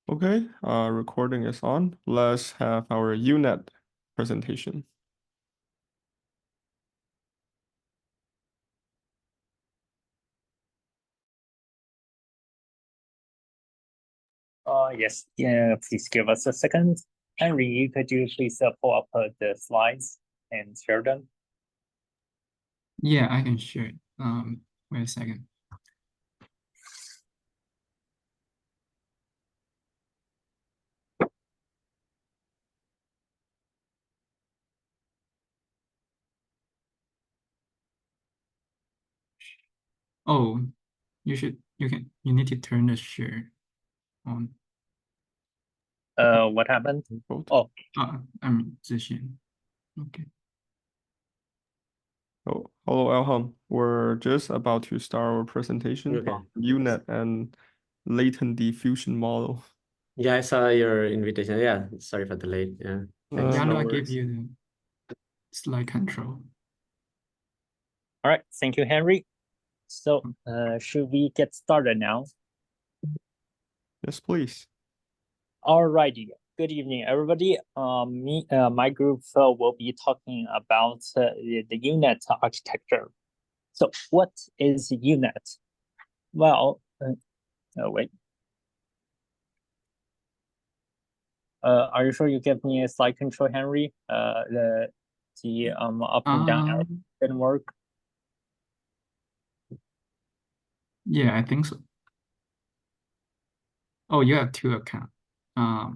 Okay, recording is on. Let's have our UNet presentation. Yes, yeah, please give us a second. Henry, could you please pull up the slides and share them? Yeah, I can share it. Wait a second. Oh, you need to turn the share on. What happened? Oh, Position. Okay. Oh, hello, Elham. We're just about to start our presentation on UNet and latent diffusion model. Yeah, I saw your invitation. Yeah, sorry for the late. Yeah. How do no I worries. give you the slide control? all right. Thank you, Henry. So, should we get started now? Yes, please. Alrighty. Good evening, everybody. My group will be talking about the UNet architecture. So, what is UNet? Well, wait. Are you sure you give me a slide control, Henry? The up and down arrow didn't work. Yeah, I think so. Oh, you have two accounts. The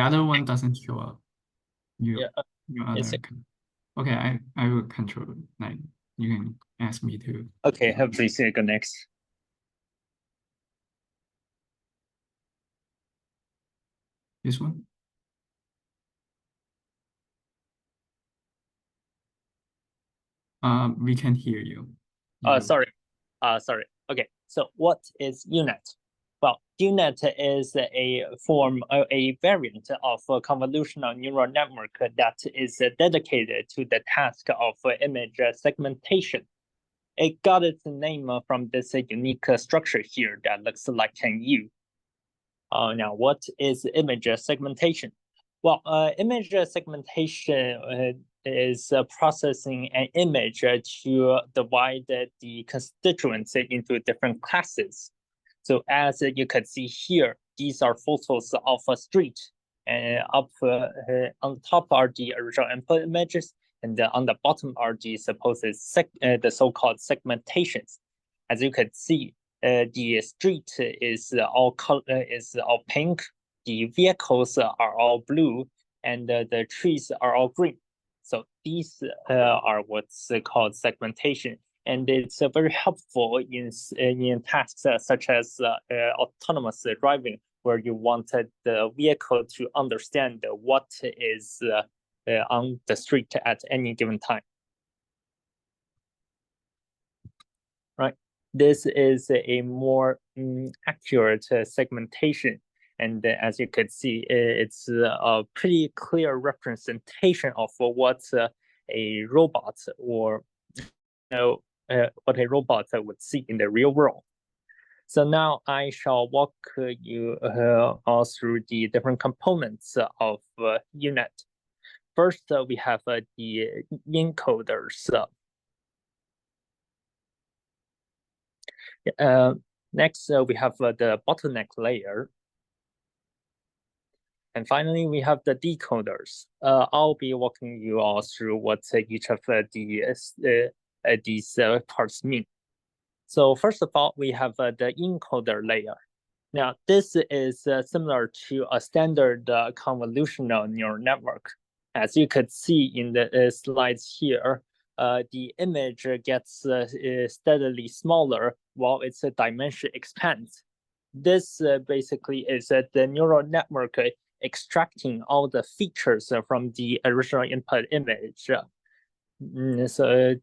other one doesn't show up. Your other account. Okay, I will control it. Like you can ask me to. Okay, please go next. This one. We can hear you. Sorry. Okay, so what is UNet? Well, UNet is a variant of a convolutional neural network that is dedicated to the task of image segmentation. It got its name from this unique structure here that looks like an U. Now, what is image segmentation? Well, image segmentation is processing an image to divide the constituents into different classes. So as you can see here, these are photos of a street, and up on top are the original input images, and on the bottom are the supposed the so-called segmentations. As you can see, the street is all pink, the vehicles are all blue, and the trees are all green. So these are what's called segmentation, and it's very helpful in tasks such as autonomous driving, where you wanted the vehicle to understand what is on the street at any given time. Right. This is a more accurate segmentation. And as you could see, it's a pretty clear representation of what a robot or what a robot would see in the real world. So now I shall walk you all through the different components of UNet. First, we have the encoders. Next, we have the bottleneck layer. And finally, we have the decoders. I'll be walking you all through what each of these parts mean. So first of all, we have the encoder layer. Now, this is similar to a standard convolutional neural network. As you could see in the slides here, the image gets steadily smaller while its dimension expands. This basically is the neural network extracting all the features from the original input image. So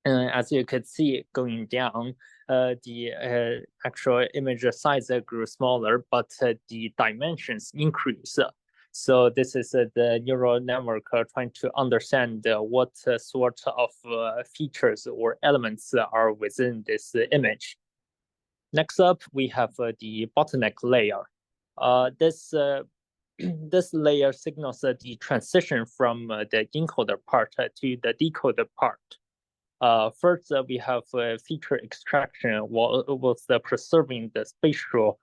as you could see going down, the actual image size grew smaller, but the dimensions increase. So this is the neural network trying to understand what sort of features or elements are within this image. Next up, we have the bottleneck layer. This this layer signals the transition from the encoder part to the decoder part. First, we have feature extraction with preserving the spatial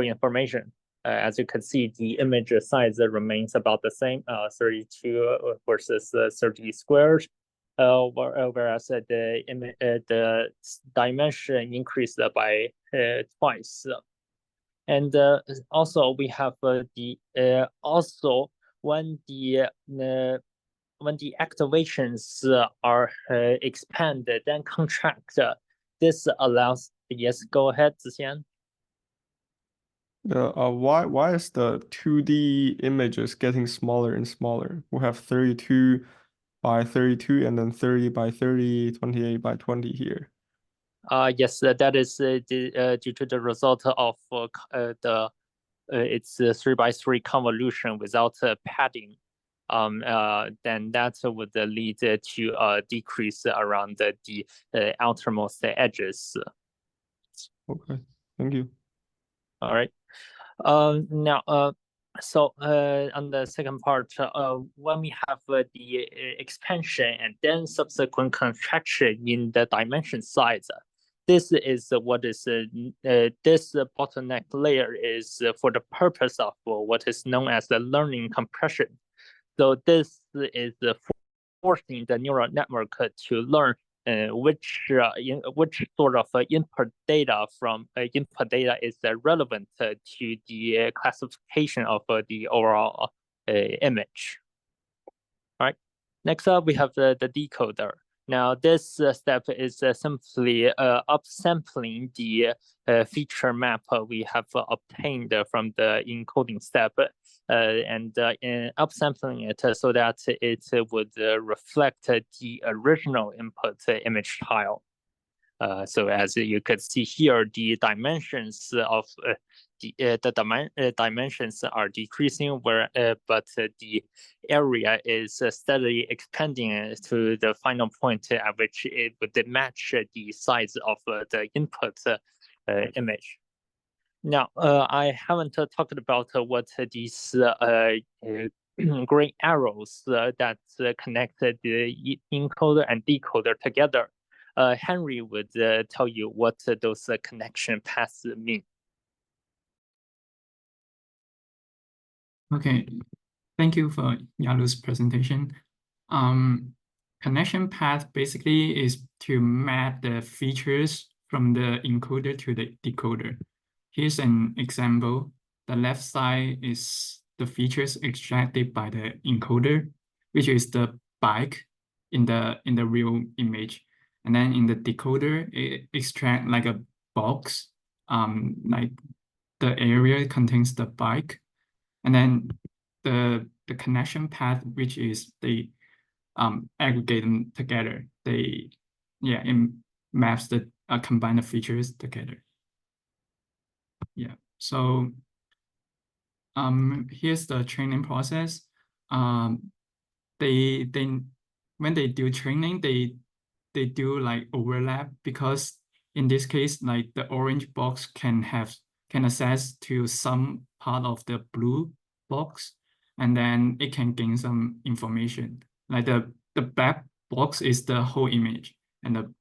information. As you can see, the image size remains about the same, 32 versus 30 squares. Whereas the dimension increased by twice. And also we have when the activations are expanded and contract, this allows. Yes, go ahead, Zixian. Why is the 2D images getting smaller and smaller? We have 32 by 32 and then 30 by 30, 28 by 20 here. Yes, that is due to the result of it's 3x3 convolution without padding. Then that would lead to a decrease around the outermost edges. Okay, thank you. All right. Now, so on the second part, when we have the expansion and then subsequent contraction in the dimension size, this is what is this bottleneck layer is for the purpose of what is known as the learning compression. So this is forcing the neural network to learn which sort of input data is relevant to the classification of the overall image. All right. Next up, we have the decoder. Now, this step is simply upsampling the feature map we have obtained from the encoding step, and upsampling it so that it would reflect the original input image tile. So as you could see here, the dimensions of dimensions are decreasing, but the area is steadily expanding to the final point at which it would match the size of the input image. Now, I haven't talked about what these green arrows that connect the encoder and decoder together. Henry would tell you what those connection paths mean. Okay, thank you for Yalu's presentation. Connection path basically is to map the features from the encoder to the decoder. Here's an example. The left side is the features extracted by the encoder, which is the bike in the real image. And then in the decoder, it extracts like a box, like the area contains the bike. And then the connection path, which is they aggregate them together. It maps the combine the features together. Yeah. So here's the training process. When they do training, they do like overlap, because in this case, like the orange box can access to some part of the blue box, and then it can gain some information. Like the black box is the whole image, and the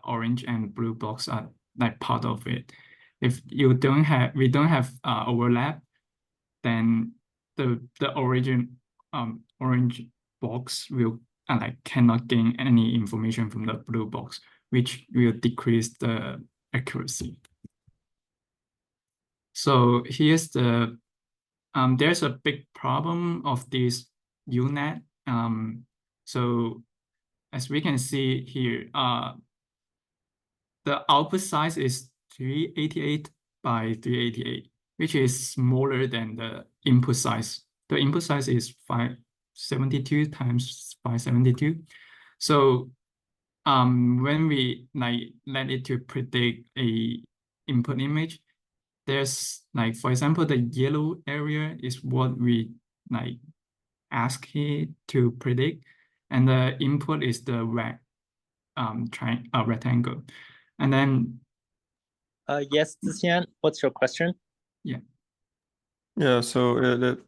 orange and blue box are like part of it. If we don't have overlap, then the orange box will cannot gain any information from the blue box, which will decrease the accuracy. So here's the there's a big problem of this UNet. So as we can see here, the output size is 388 by 388, which is smaller than the input size. The input size is 572 times 572. So when we let it to predict a input image, there's for example, the yellow area is what we ask it to predict, and the input is the red rectangle. And then Yes, Zixian, what's your question? Yeah, so it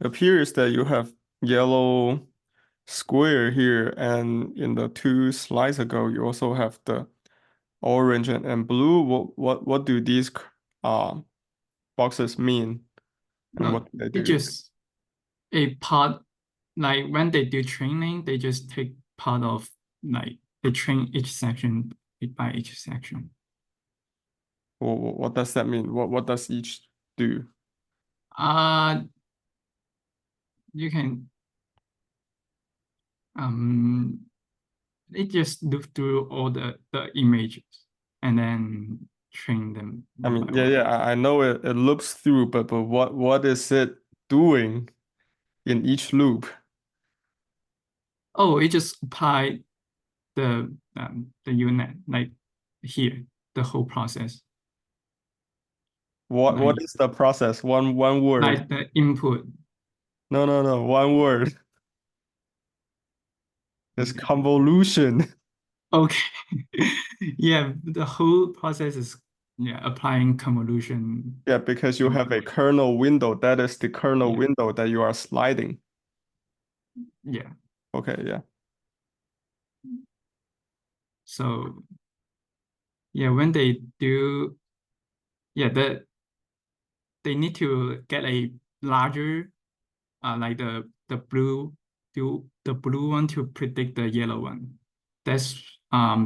appears that you have yellow square here, and in the 2 slides ago, you also have the orange and blue. What do these boxes mean, and what do they It's do? just a part, like when they do training, they just take part of, like they train each section by each section. What does that mean? What does each do? You can it just look through all the images and then train them I one mean, by one. I know it looks through, but what is it doing in each loop? Oh, it just apply the unit, like here, the whole process. What Like, is the process? One word. like the input. No, one word. It's Okay. convolution. Okay. Yeah, the whole process is applying convolution. Yeah, because you have a kernel window. That is the kernel Yeah. window that you are sliding. Yeah. Okay, yeah. So yeah, when they do, they need to get a larger, like the blue one to predict the yellow one. That's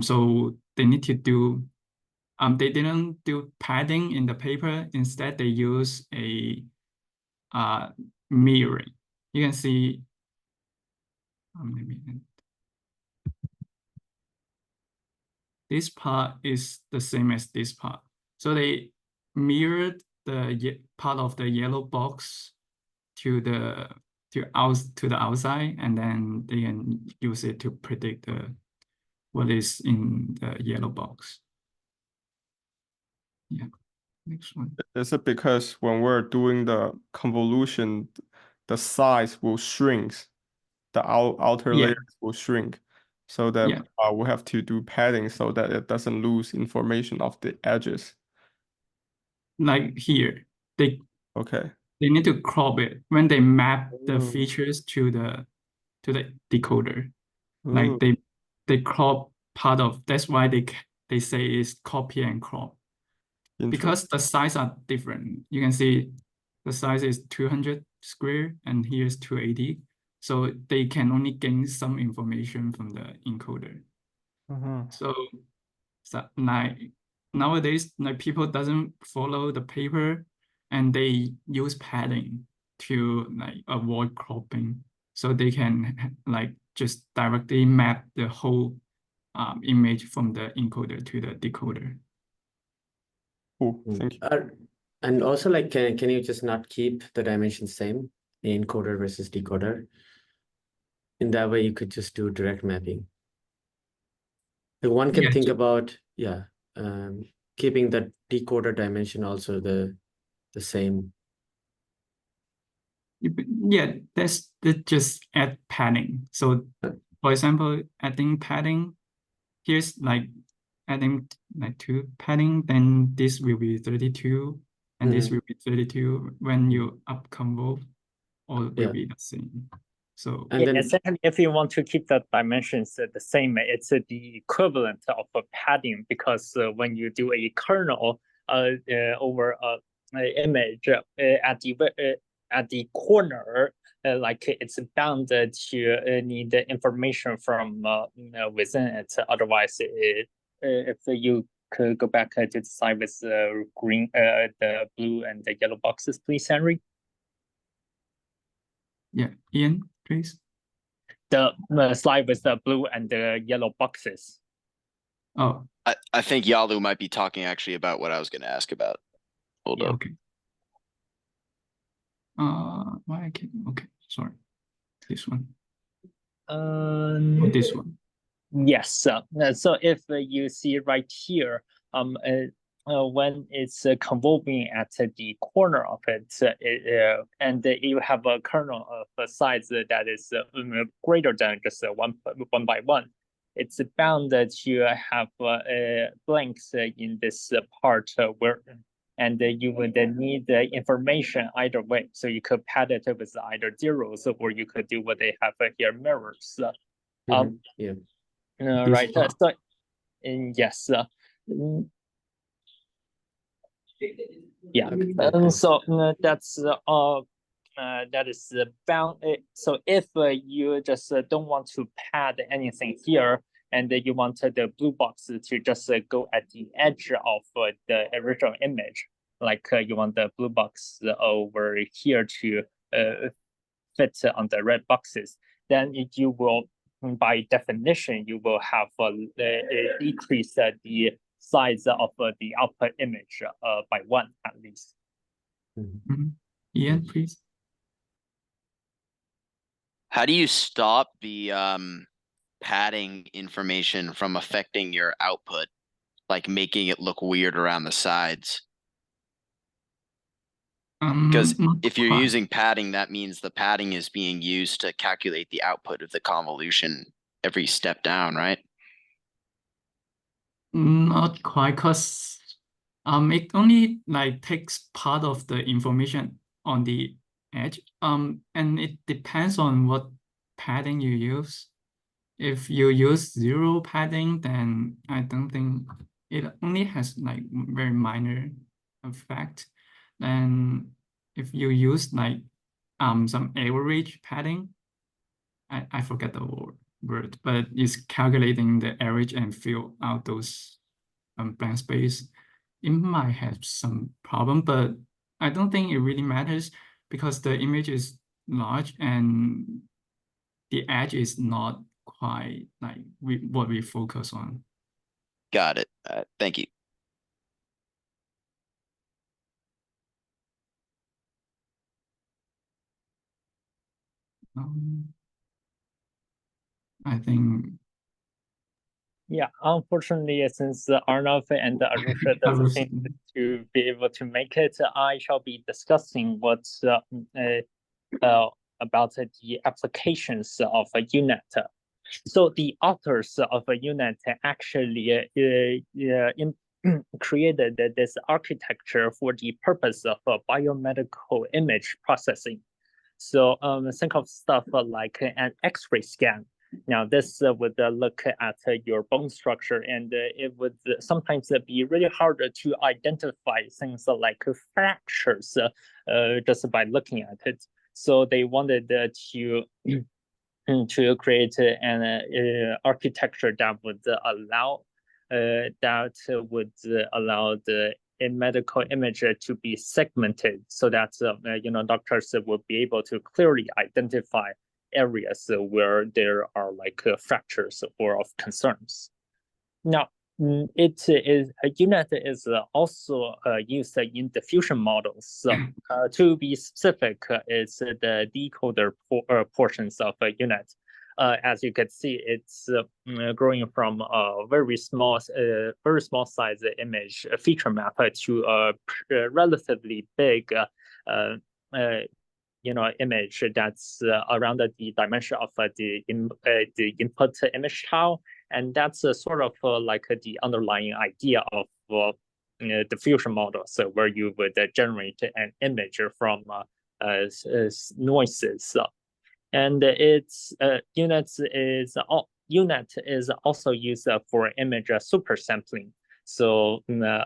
so they need to do they didn't do padding in the paper. Instead, they use a mirroring. You can see this part is the same as this part. So they mirrored the part of the yellow box to the outside, and then they can use it to predict what is in the yellow box. Yeah, next one. Is it because when we're doing the convolution, the size will shrink, the outer Yeah. layers will shrink, so that Yeah. we have to do padding so that it doesn't lose information of the edges. Like here, they Okay. need to crop it when they map the Ooh. features to the decoder. Ooh. Like they crop part of. That's why they say it's copy and crop, because the size are different. You can see the size is 200 square and here's 280. So they can only gain some information from the encoder. So like nowadays, like people doesn't follow the paper and they use padding to like avoid cropping. So they can like just directly map the whole image from the encoder to the decoder. Cool, thank you. And also, like, can you just not keep the dimensions same, the encoder versus decoder? In that way, you could just do direct mapping. The one can think about, keeping the decoder dimension also the same. Yeah, that's just add padding. So for example, adding padding, here's like adding like 2 padding, then this will be 32 and this will be 32. When you up convolve, all will be the same. So and then essentially, if you want to keep the dimensions the same, it's the equivalent of a padding, because when you do a kernel over an image at the corner, like it's bound to need the information from within it. Otherwise, if you could go back to the slide with the blue and the yellow boxes, please, Henry. Yeah, Ian, please. The slide with the blue and the yellow boxes. Oh, I think Yalu might be talking actually about what I was going to ask about. Hold up. Okay. Why I can't? Okay, sorry. This one. Or this one. Yes. So if you see right here, when it's convolving at the corner of it, and you have a kernel of a size that is greater than just one by one, it's bound to have blanks in this part where, and you would need the information either way. So you could pad it with either zeros, or you could do what they have here, mirrors. Yeah. Right. So, yes. Yeah. Okay. So that's that is bound. So if you just don't want to pad anything here, and you want the blue box to just go at the edge of the original image, like you want the blue box over here to fit on the red boxes, then you will, by definition, you will have decrease the size of the output image by 1 at least. Ian, please. How do you stop the padding information from affecting your output, like making it look weird around the sides? Because if you're using padding, that means the padding is being used to calculate the output of the convolution every step down, right? Not quite, because it only like takes part of the information on the edge. And it depends on what padding you use. If you use 0 padding, then I don't think it only has like very minor effect. And if you use like some average padding, I forget the word, but it's calculating the average and fill out those blank space. It might have some problem, but I don't think it really matters because the image is large and the edge is not quite like what we focus on. Got it. Thank you. I think. Yeah, unfortunately, since Arnav and Arusha doesn't seem to be able to make it, I shall be discussing what's about the applications of a UNet. So the authors of a UNet actually created this architecture for the purpose of biomedical image processing. So think of stuff like an X-ray scan. Now this would look at your bone structure, and it would sometimes be really hard to identify things like fractures just by looking at it. So they wanted to create an architecture that would allow the medical image to be segmented, so that doctors will be able to clearly identify areas where there are like fractures or of concerns. Now, UNet is also used in diffusion models. To be specific, it's the decoder portions of UNet. As you can see, it's growing from a very small size image feature map to a relatively big image that's around the dimension of the input image tile, and that's sort of like the underlying idea of diffusion model. So where you would generate an image from noises, and it's UNet is also used for image supersampling. So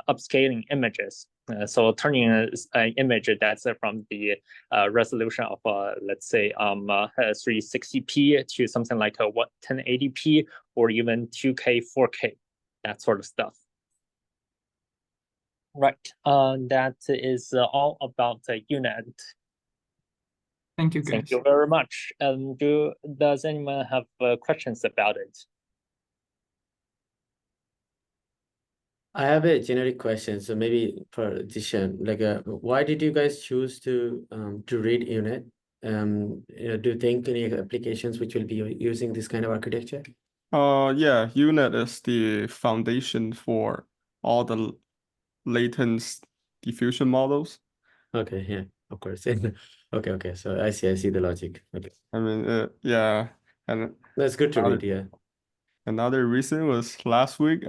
upscaling images. So turning an image that's from the resolution of let's say 360p to something like 1080p or even 2K, 4K, that sort of stuff. Right. That is all about UNet. Thank you, guys. Thank you very much. Does anyone have questions about it? I have a generic question, so maybe for Dishan, like, why did you guys choose to read UNet? Do you think any applications which will be using this kind of architecture? Yeah, UNet is the foundation for all the latent diffusion models. Okay, yeah, of course. Okay. So I see the logic. Okay. I mean, yeah, and That's good to read, yeah. another reason was last week,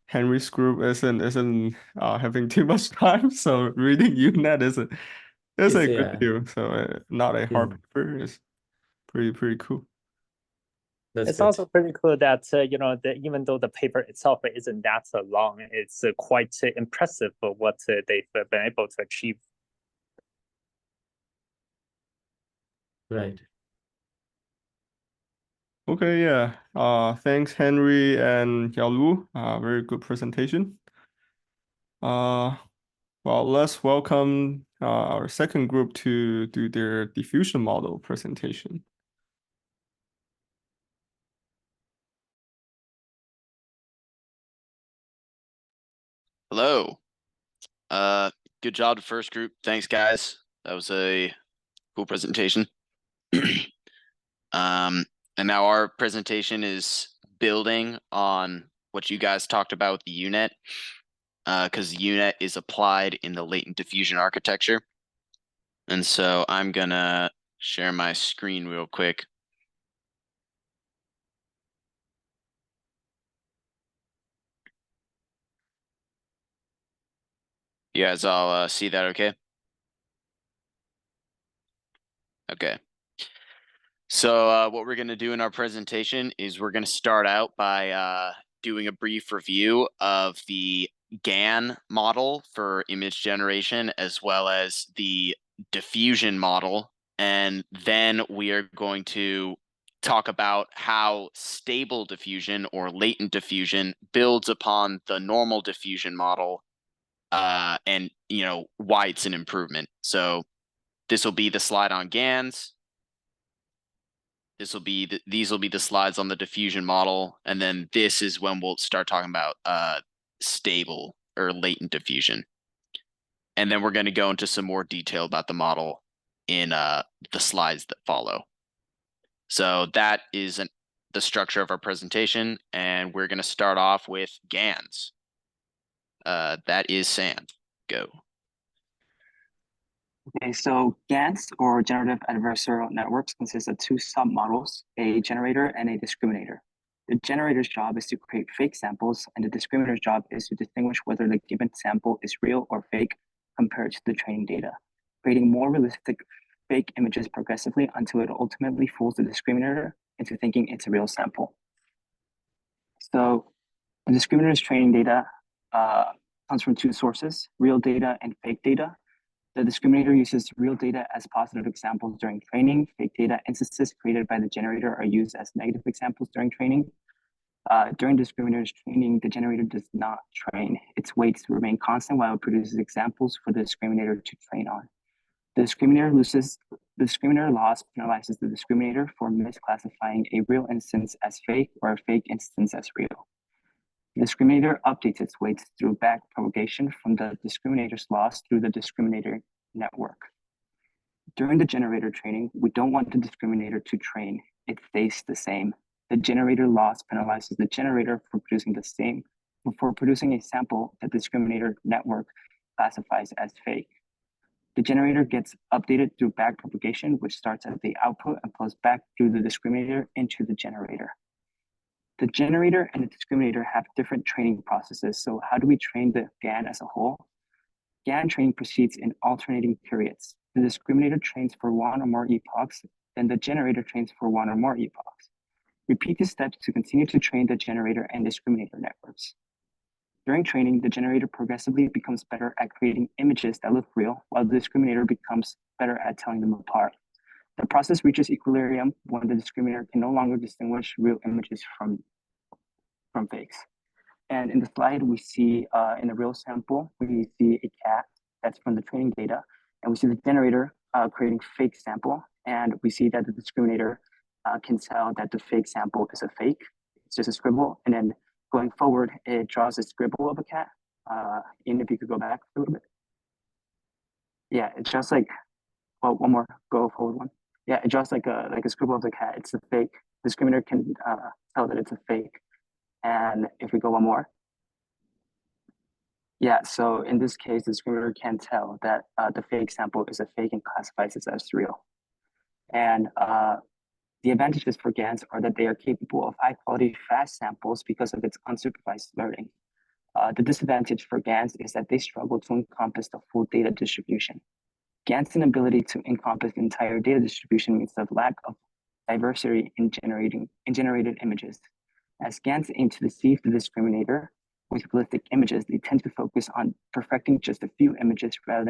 Henry's group isn't having too much time, so reading UNet is a good Yeah. deal. So not a hard Mm. paper is pretty cool. That's It's good. also pretty cool that even though the paper itself isn't that long, it's quite impressive for what they've been able to achieve. Right. Okay, yeah. Thanks Henry and Yalu. Very good presentation. Well, let's welcome our second group to do their diffusion model presentation. Hello. Good job to first group. Thanks, guys. That was a cool presentation. And now our presentation is building on what you guys talked about with the UNet, because UNet is applied in the latent diffusion architecture. And so I'm gonna share my screen real quick. You guys all see that okay? Okay. So what we're going to do in our presentation is we're going to start out by doing a brief review of the GAN model for image generation, as well as the diffusion model. And then we are going to talk about how stable diffusion or latent diffusion builds upon the normal diffusion model, and why it's an improvement. So this will be the slide on GANs. These will be the slides on the diffusion model, and then this is when we'll start talking about stable or latent diffusion. And then we're going to go into some more detail about the model in the slides that follow. So that is the structure of our presentation, and we're going to start off with GANs. That is Sam. Go. Okay, so GANs, or generative adversarial networks, consist of two submodels, a generator and a discriminator. The generator's job is to create fake samples, and the discriminator's job is to distinguish whether the given sample is real or fake compared to the training data, creating more realistic fake images progressively until it ultimately fools the discriminator into thinking it's a real sample. So the discriminator's training data comes from two sources, real data and fake data. The discriminator uses real data as positive examples during training. Fake data instances created by the generator are used as negative examples during training. During discriminator's training, the generator does not train. Its weights remain constant while it produces examples for the discriminator to train on. The discriminator loss penalizes the discriminator for misclassifying a real instance as fake or a fake instance as real. The discriminator updates its weights through backpropagation from the discriminator's loss through the discriminator network. During the generator training, we don't want the discriminator to train. It stays the same. The generator loss penalizes the generator for producing a sample that the discriminator network classifies as fake. The generator gets updated through backpropagation, which starts at the output and flows back through the discriminator into the generator. The generator and the discriminator have different training processes. So how do we train the GAN as a whole? GAN training proceeds in alternating periods. The discriminator trains for one or more epochs, then the generator trains for one or more epochs. Repeat these steps to continue to train the generator and discriminator networks. During training, the generator progressively becomes better at creating images that look real, while the discriminator becomes better at telling them apart. The process reaches equilibrium when the discriminator can no longer distinguish real images from fakes. And in the slide, we see in the real sample, we see a cat that's from the training data, and we see the generator creating fake sample, and we see that the discriminator can tell that the fake sample is a fake. It's just a scribble, and then going forward, it draws a scribble of a cat. And if you could go back a little bit. Yeah, it's just like, well, one more, go forward one. Yeah, it draws like a scribble of the cat. It's a fake. The discriminator can tell that it's a fake. And if we go one more. Yeah, so in this case, the discriminator can tell that the fake sample is a fake and classifies it as real. And The advantages for GANs are that they are capable of high-quality, fast samples because of its unsupervised learning. The disadvantage for GANs is that they struggle to encompass the full data distribution. GAN's inability to encompass the entire data distribution means the lack of diversity in generated images. As GANs aim to deceive the discriminator with realistic images, they tend to focus on perfecting just a few images rather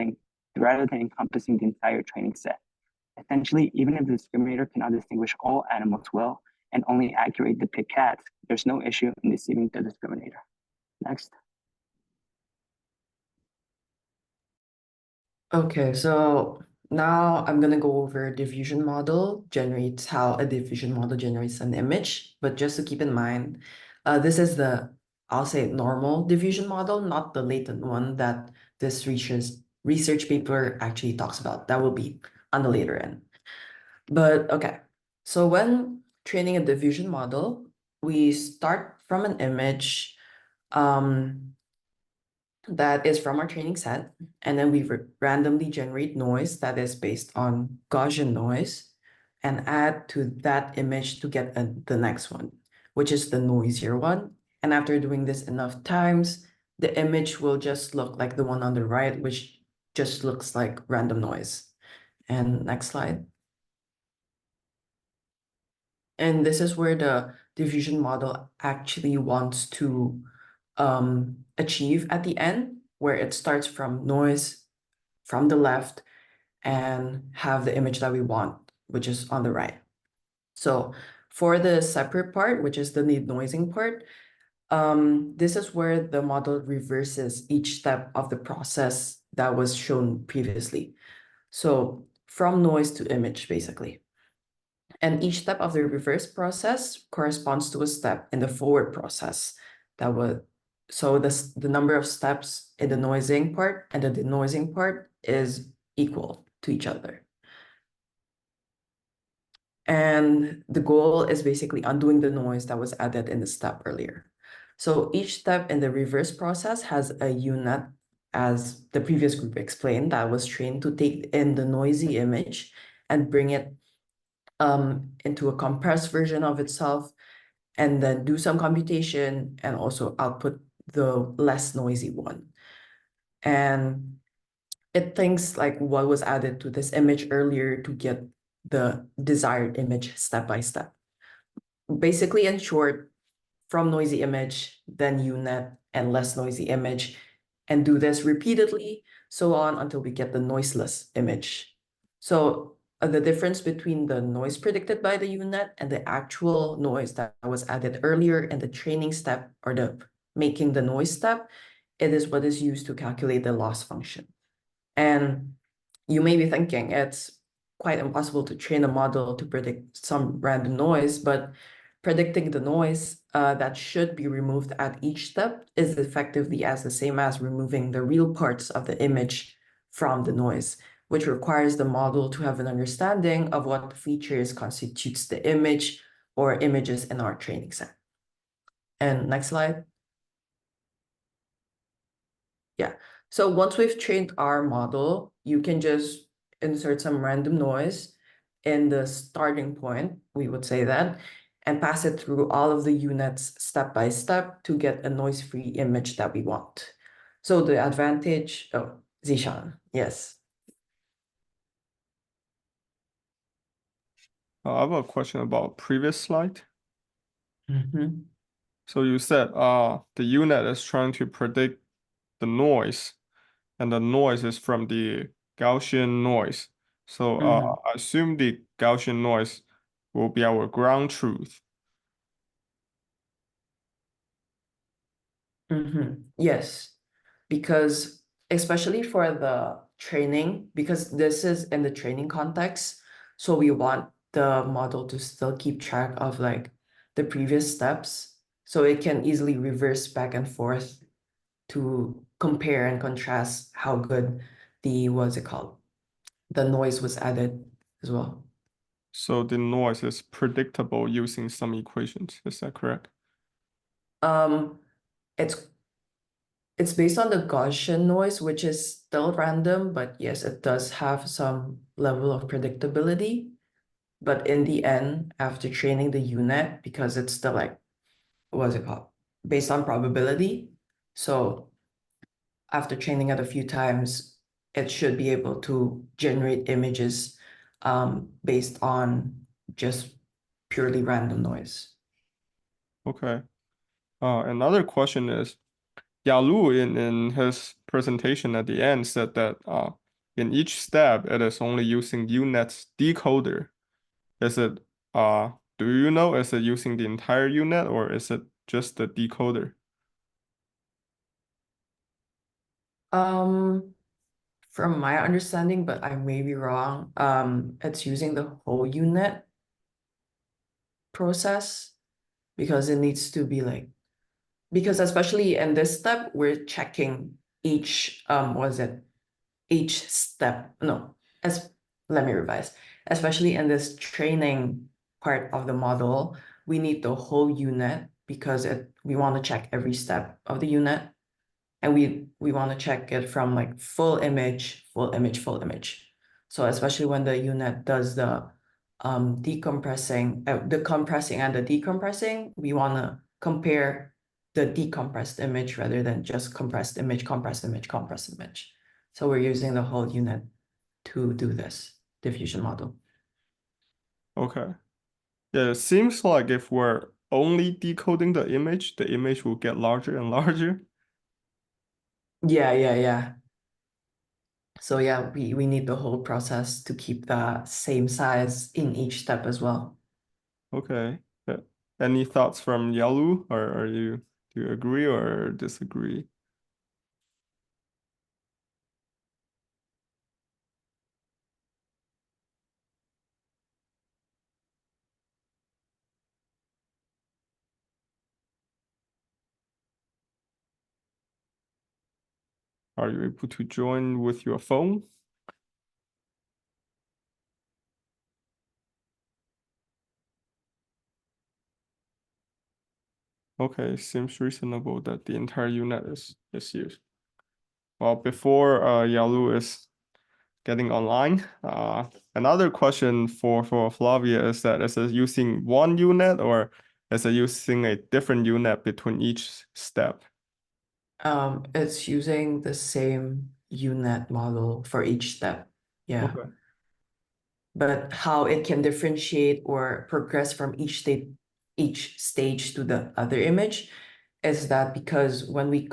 than encompassing the entire training set. Essentially, even if the discriminator cannot distinguish all animals well and only accurately depict cats, there's no issue in deceiving the discriminator. Next. Okay, so now I'm gonna go over diffusion model generates how a diffusion model generates an image. But just to keep in mind, this is the, I'll say, normal diffusion model, not the latent one that this research paper actually talks about. That will be on the later end. But okay, so when training a diffusion model, we start from an image that is from our training set, and then we randomly generate noise that is based on Gaussian noise and add to that image to get the next one, which is the noisier one. And after doing this enough times, the image will just look like the one on the right, which just looks like random noise. And next slide. And this is where the diffusion model actually wants to achieve at the end, where it starts from noise from the left and have the image that we want, which is on the right. So for the separate part, which is the denoising part, this is where the model reverses each step of the process that was shown previously. So from noise to image, basically. And each step of the reverse process corresponds to a step in the forward process that would, so the number of steps in the noising part and the denoising part is equal to each other. And the goal is basically undoing the noise that was added in the step earlier. So each step in the reverse process has a unit, as the previous group explained, that was trained to take in the noisy image and bring it into a compressed version of itself, and then do some computation and also output the less noisy one. And it thinks like what was added to this image earlier to get the desired image step by step. Basically, in short, from noisy image, then UNet and less noisy image, and do this repeatedly, so on until we get the noiseless image. So the difference between the noise predicted by the UNet and the actual noise that was added earlier in the training step or the making the noise step, it is what is used to calculate the loss function. And you may be thinking it's quite impossible to train a model to predict some random noise, but predicting the noise that should be removed at each step is effectively as the same as removing the real parts of the image from the noise, which requires the model to have an understanding of what features constitutes the image or images in our training set. And next slide. Yeah, so once we've trained our model, you can just insert some random noise in the starting point, we would say that, and pass it through all of the units step by step to get a noise-free image that we want. So the advantage, oh, Zishan, yes. I have a question about previous slide. Mm-hmm. So you said the UNet is trying to predict the noise, and the noise is from the Gaussian noise. So I assume the Gaussian noise will be our ground truth. Yes, because especially for the training, because this is in the training context, so we want the model to still keep track of like the previous steps, so it can easily reverse back and forth to compare and contrast how good the, what's it called, the noise was added as well. So the noise is predictable using some equations. Is that correct? It's based on the Gaussian noise, which is still random, but yes, it does have some level of predictability. But in the end, after training the unit, because it's the like, what is it called? Based on probability. So after training it a few times, it should be able to generate images based on just purely random noise. Okay. Another question is, Yalu in his presentation at the end said that in each step it is only using UNet's decoder. Is it do you know, is it using the entire UNet or is it just the decoder? From my understanding, but I may be wrong, it's using the whole UNet process because it needs to be like, because especially in this step, we're checking each, each step, no, let me revise. Especially in this training part of the model, we need the whole UNet because we want to check every step of the UNet. And we want to check it from like full image, full image, full image. So especially when the UNet does the decompressing, the compressing and the decompressing, we want to compare the decompressed image rather than just compressed image, compressed image, compressed image. So we're using the whole UNet to do this diffusion model. Okay. Yeah, it seems like if we're only decoding the image will get larger and larger. Yeah. So yeah, we need the whole process to keep the same size in each step as well. Okay. Yeah. Any thoughts from Yalu, or do you agree or disagree? Are you able to join with your phone? Okay, seems reasonable that the entire unit is used. Well, before Yalu is getting online, another question for Flavia is that is it using one unit or is it using a different unit between each step? It's using the same UNet model for each step. Yeah. Okay. But how it can differentiate or progress from each stage to the other image is that because when we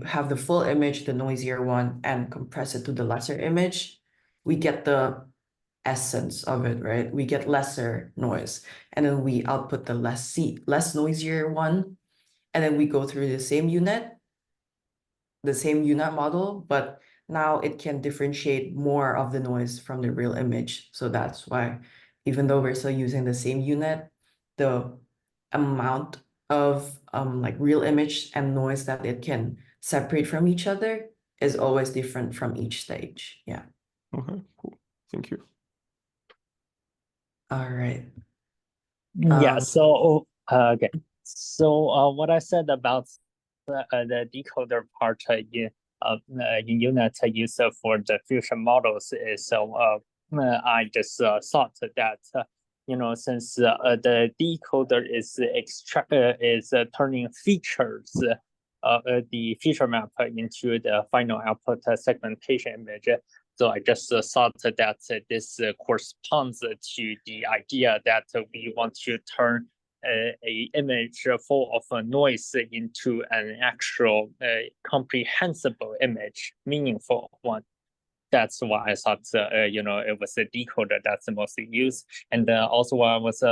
have the full image, the noisier one, and compress it to the lesser image, we get the essence of it, right? We get lesser noise, and then we output the less noisier one, and then we go through the same UNet model, but now it can differentiate more of the noise from the real image. So that's why, even though we're still using the same UNet, the amount of like real image and noise that it can separate from each other is always different from each stage. Yeah. Okay, cool. Thank you. All right. Yeah, Um, so okay. So what I said about the decoder part in UNet use for the fusion models is I just thought that since the decoder is turning features the feature map into the final output segmentation image. So I just thought that this corresponds to the idea that we want to turn a image full of noise into an actual comprehensible image, meaningful one. That's why I thought, it was a decoder that's mostly used. And also while I was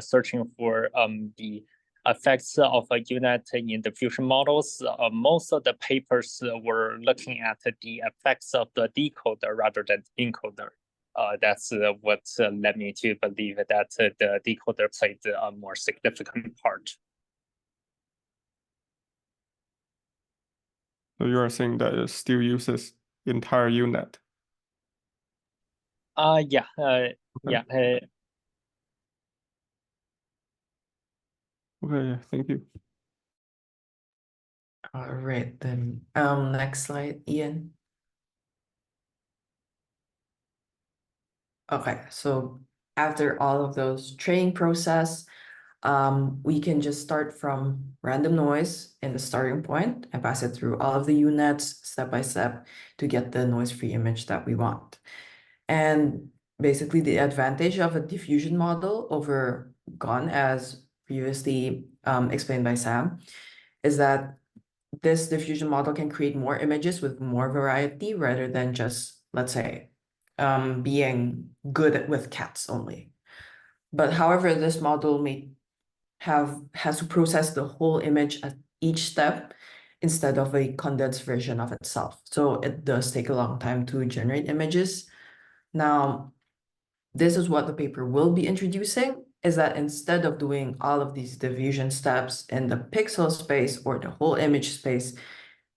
searching for the effects of a UNet in the fusion models, most of the papers were looking at the effects of the decoder rather than encoder. That's what led me to believe that the decoder played a more significant part. So you are saying that it still uses entire UNet. Yeah. Okay. Okay, yeah, thank you. all right, then next slide, Ian. Okay, so after all of those training process, we can just start from random noise in the starting point and pass it through all of the units step by step to get the noise-free image that we want. And basically the advantage of a diffusion model over GON, as previously explained by Sam, is that this diffusion model can create more images with more variety rather than just, let's say, being good with cats only. But however, this model has to process the whole image at each step instead of a condensed version of itself. So it does take a long time to generate images. Now, this is what the paper will be introducing, is that instead of doing all of these diffusion steps in the pixel space or the whole image space,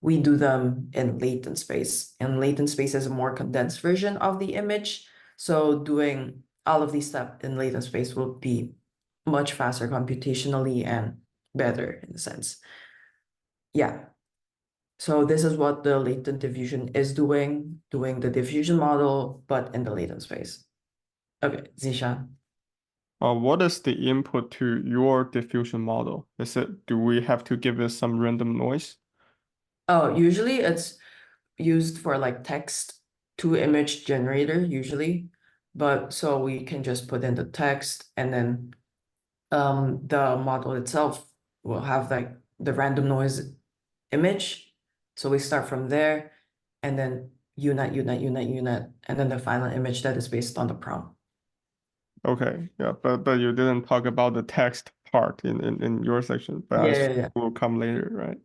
we do them in latent space. And latent space is a more condensed version of the image. So doing all of these steps in latent space will be much faster computationally and better in a sense. Yeah. So this is what the latent diffusion is doing the diffusion model, but in the latent space. Okay, Zishan. What is the input to your diffusion model? Do we have to give it some random noise? Oh, usually it's used for like text to image generator usually, but so we can just put in the text and then the model itself will have like the random noise image. So we start from there and then unit, and then the final image that is based on the prompt. Okay, yeah, but you didn't talk about the text part in your section, but I assume Yeah. it will come later, right?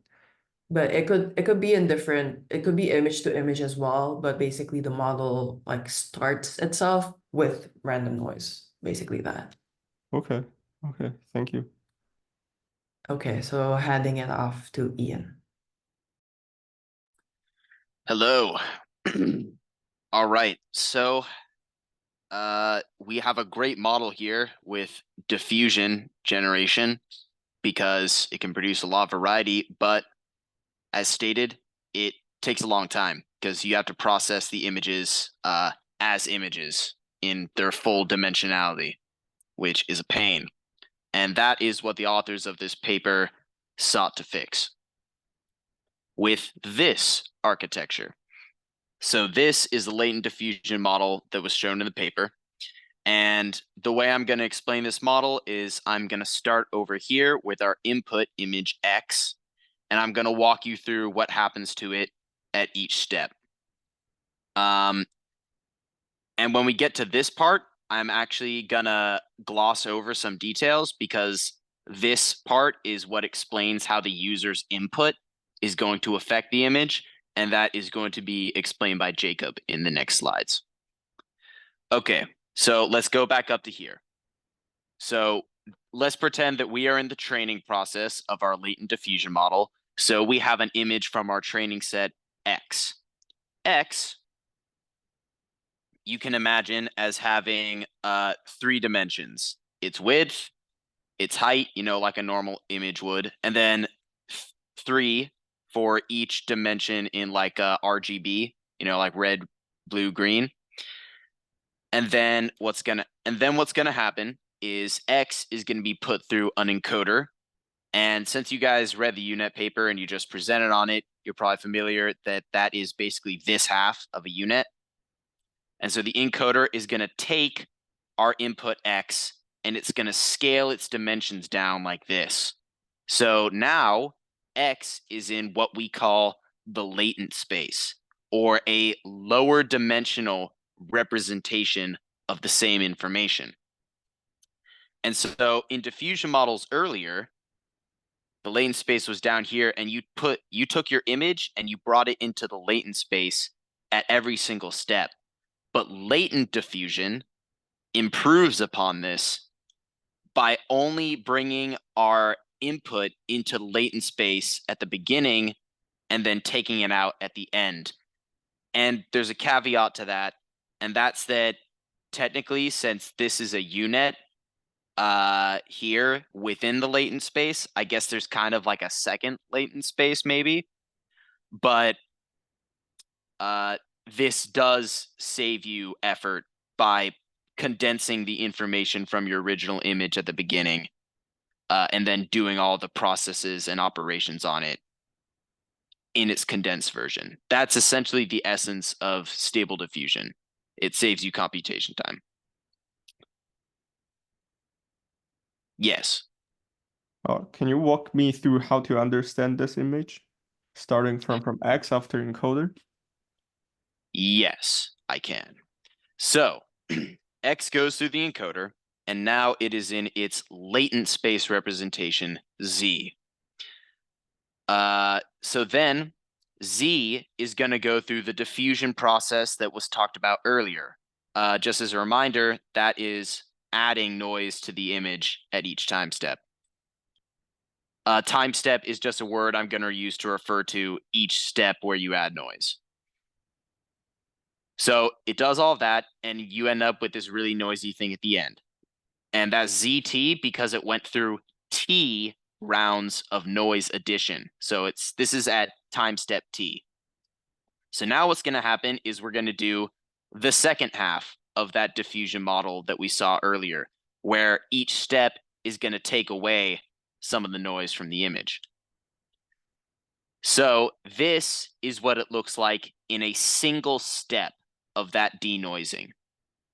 But it could be in different, it could be image to image as well, but basically the model like starts itself with random noise, basically that. Okay, thank you. Okay, so handing it off to Ian. Hello. All right, so we have a great model here with diffusion generation because it can produce a lot of variety, but as stated, it takes a long time because you have to process the images as images in their full dimensionality, which is a pain. And that is what the authors of this paper sought to fix with this architecture. So this is the latent diffusion model that was shown in the paper. And the way I'm going to explain this model is I'm going to start over here with our input image X, and I'm going to walk you through what happens to it at each step. And when we get to this part, I'm actually going to gloss over some details because this part is what explains how the user's input is going to affect the image, and that is going to be explained by Jacob in the next slides. Okay, so let's go back up to here. So let's pretend that we are in the training process of our latent diffusion model. So we have an image from our training set X. X, you can imagine as having 3 dimensions. Its width, its height, like a normal image would, and then 3 for each dimension in like RGB, like red, blue, green. And then what's gonna happen is X is gonna be put through an encoder. And since you guys read the UNet paper and you just presented on it, you're probably familiar that that is basically this half of a UNet. And so the encoder is gonna take our input X and it's gonna scale its dimensions down like this. So now X is in what we call the latent space, or a lower dimensional representation of the same information. And so in diffusion models earlier, the latent space was down here, and you took your image and you brought it into the latent space at every single step. But latent diffusion improves upon this by only bringing our input into latent space at the beginning and then taking it out at the end. And there's a caveat to that, and that's that technically, since this is a UNet here within the latent space, I guess there's kind of like a second latent space maybe, but this does save you effort by condensing the information from your original image at the beginning, and then doing all the processes and operations on it in its condensed version. That's essentially the essence of Stable Diffusion. It saves you computation time. Yes. Can you walk me through how to understand this image, starting from X after encoder? Yes, I can. So X goes through the encoder, and now it is in its latent space representation, Z. So then Z is going to go through the diffusion process that was talked about earlier. Just as a reminder, that is adding noise to the image at each time step. Time step is just a word I'm going to use to refer to each step where you add noise. So it does all of that, and you end up with this really noisy thing at the end. And that's ZT because it went through T rounds of noise addition. So this is at time step T. So now what's going to happen is we're going to do the second half of that diffusion model that we saw earlier, where each step is going to take away some of the noise from the image. So this is what it looks like in a single step of that denoising.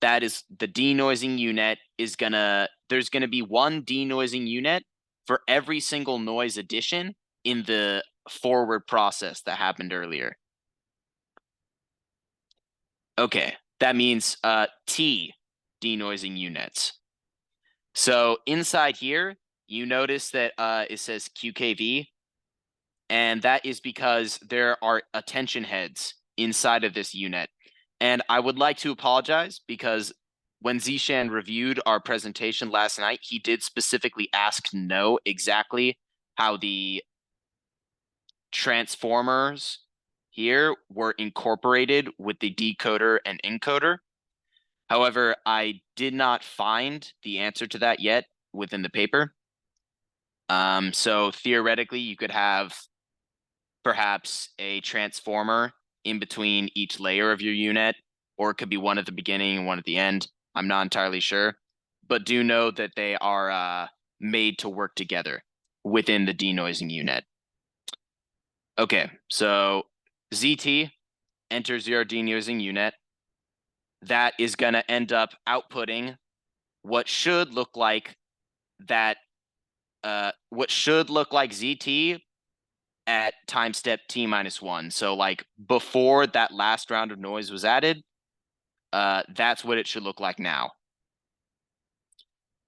That is the denoising unit is there's gonna be one denoising unit for every single noise addition in the forward process that happened earlier. Okay, that means T denoising units. So inside here, you notice that it says QKV, and that is because there are attention heads inside of this unit. And I would like to apologize because when Zishan reviewed our presentation last night, he did specifically ask to know exactly how the transformers here were incorporated with the decoder and encoder. However, I did not find the answer to that yet within the paper. So theoretically, you could have perhaps a transformer in between each layer of your unit, or it could be one at the beginning and one at the end. I'm not entirely sure, but do know that they are made to work together within the denoising unit. Okay, so ZT enters your denoising unit. That is going to end up outputting what should look like ZT at time step T-1. So like before that last round of noise was added, that's what it should look like now.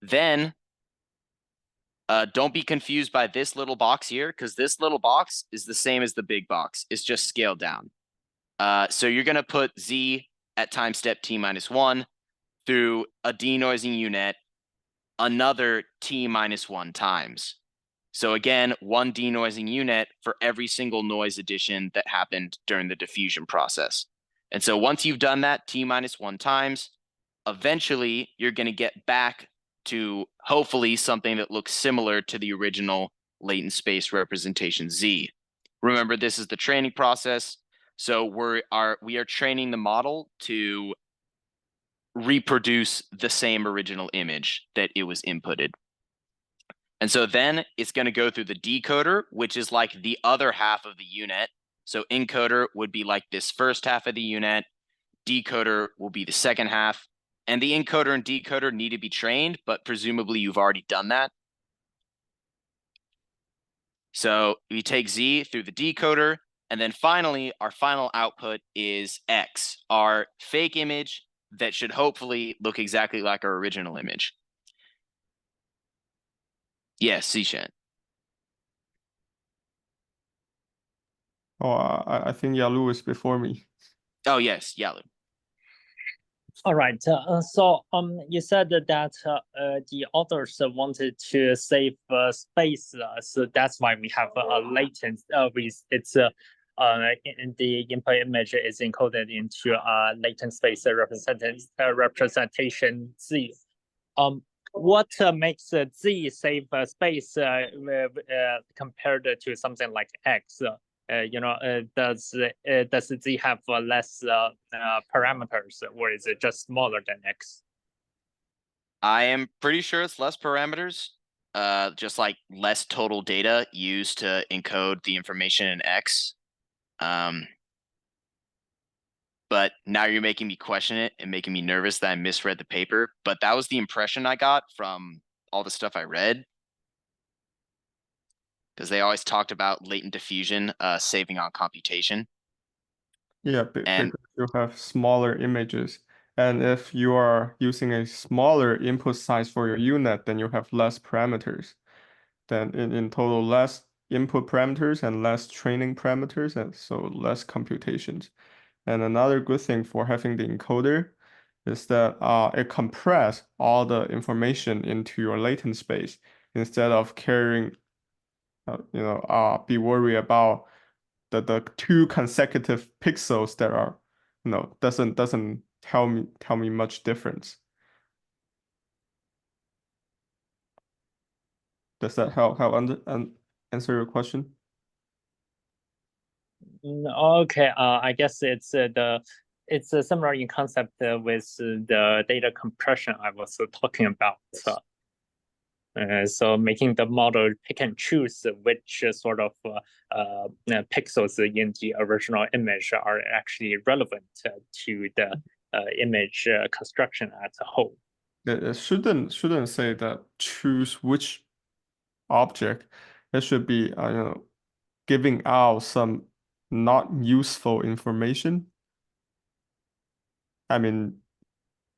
Then don't be confused by this little box here, because this little box is the same as the big box. It's just scaled down. So you're going to put Z at time step T-1 through a denoising unit another T-1 times. So again, one denoising unit for every single noise addition that happened during the diffusion process. And so once you've done that T-1 times, eventually you're going to get back to hopefully something that looks similar to the original latent space representation Z. Remember, this is the training process. So we are training the model to reproduce the same original image that it was inputted. And so then it's going to go through the decoder, which is like the other half of the unit. So encoder would be like this first half of the unit. Decoder will be the second half. And the encoder and decoder need to be trained, but presumably you've already done that. So we take Z through the decoder. And then finally, our final output is X, our fake image that should hopefully look exactly like our original image. Yes, Zishan. Oh, I think Yalu is before me. Oh, yes, Yalu. All right. So you said that the authors wanted to save space, so that's why we have a latent. It's in the input image is encoded into latent space representation Z. What makes Z save space compared to something like X? Does Z have less parameters, or is it just smaller than X? I am pretty sure it's less parameters, just like less total data used to encode the information in X. But now you're making me question it and making me nervous that I misread the paper. But that was the impression I got from all the stuff I read. Because they always talked about latent diffusion, saving on computation. Yeah, And because you have smaller images. And if you are using a smaller input size for your UNet, then you have less parameters. Then in total, less input parameters and less training parameters, and so less computations. And another good thing for having the encoder is that it compress all the information into your latent space instead of carrying, be worried about the two consecutive pixels that are, doesn't tell me much difference. Does that help answer your question? Okay, I guess it's similar in concept with the data compression I was talking about. So making the model pick and choose which sort of pixels in the original image are actually relevant to the image construction as a whole. It shouldn't say that choose which object. It should be giving out some not useful information. I mean,